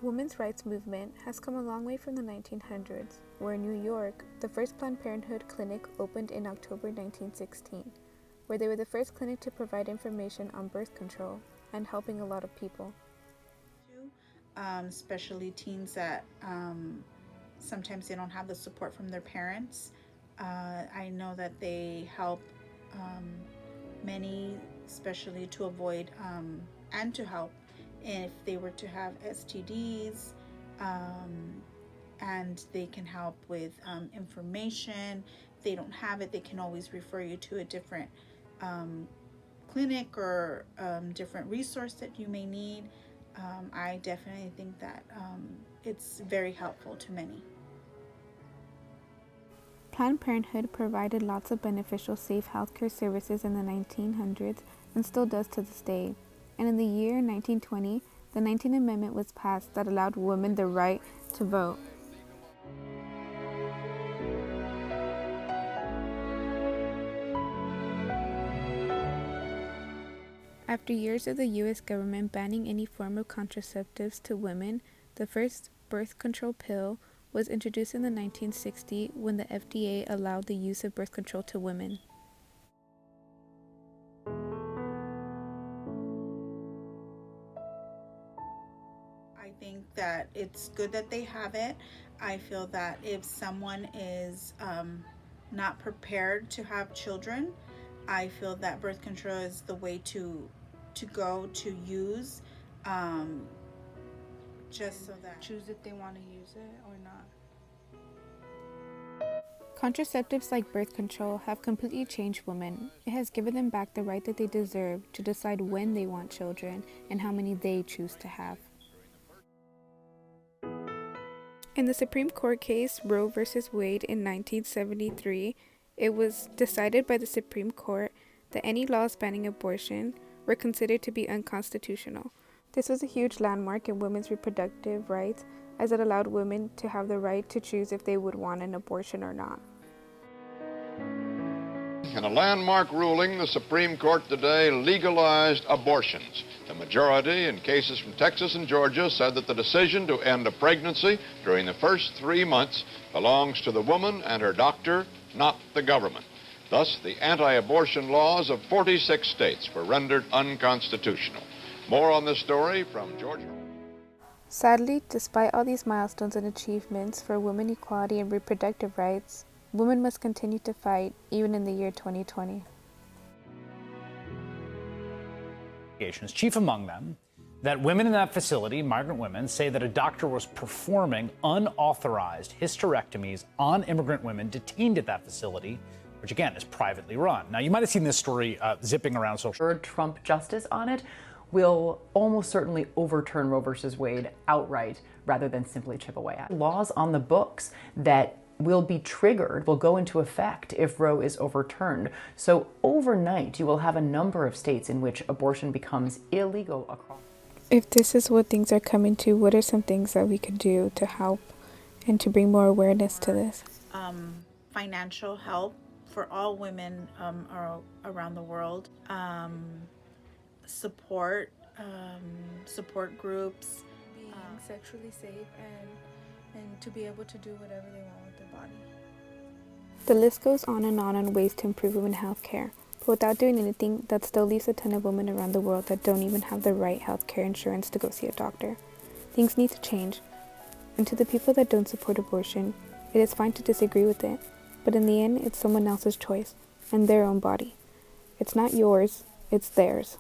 women's rights movement has come a long way from the 1900s, where in New York, the first Planned Parenthood clinic opened in October 1916, where they were the first clinic to provide information on birth control and helping a lot of people. Especially teens that sometimes they don't have the support from their parents. I know that they help many, especially to avoid and to help if they were to have STDs, and they can help with information. If they don't have it, they can always refer you to a different clinic or different resource that you may need. I definitely think that it's very helpful to many. Planned Parenthood provided lots of beneficial safe healthcare services in the 1900s and still does to this day. And in the year 1920, the 19th Amendment was passed that allowed women the right to vote. After years of the U.S. government banning any form of contraceptives to women, the first birth control pill was introduced in the 1960s when the FDA allowed the use of birth control to women. I think that it's good that they have it. I feel that if someone is not prepared to have children, I feel that birth control is the way to go to use, just so that choose if they want to use it or not. Contraceptives like birth control have completely changed women. It has given them back the right that they deserve to decide when they want children and how many they choose to have. In the Supreme Court case Roe v. Wade in 1973, it was decided by the Supreme Court that any laws banning abortion were considered to be unconstitutional. This was a huge landmark in women's reproductive rights, as it allowed women to have the right to choose if they would want an abortion or not. In a landmark ruling, the Supreme Court today legalized abortions. The majority in cases from Texas and Georgia said that the decision to end a pregnancy during the first 3 months belongs to the woman and her doctor, not the government. Thus, the anti-abortion laws of 46 states were rendered unconstitutional. More on this story from Georgia. Sadly, despite all these milestones and achievements for women equality and reproductive rights, women must continue to fight even in the year 2020. Chief among them, that women in that facility, migrant women, say that a doctor was performing unauthorized hysterectomies on immigrant women detained at that facility, which again is privately run. Now, you might have seen this story zipping around social media. Trump justice on it will almost certainly overturn Roe versus Wade outright rather than simply chip away at it. Laws on the books that will be triggered, will go into effect if Roe is overturned. So overnight, you will have a number of states in which abortion becomes illegal across. If this is what things are coming to, what are some things that we could do to help and to bring more awareness to this? Financial help for all women around the world. Support groups. Being sexually safe and to be able to do whatever they want with their body. The list goes on ways to improve women's health care, but without doing anything, that still leaves a ton of women around the world that don't even have the right health care insurance to go see a doctor. Things need to change, and to the people that don't support abortion, it is fine to disagree with it, but in the end, it's someone else's choice and their own body. It's not yours, it's theirs.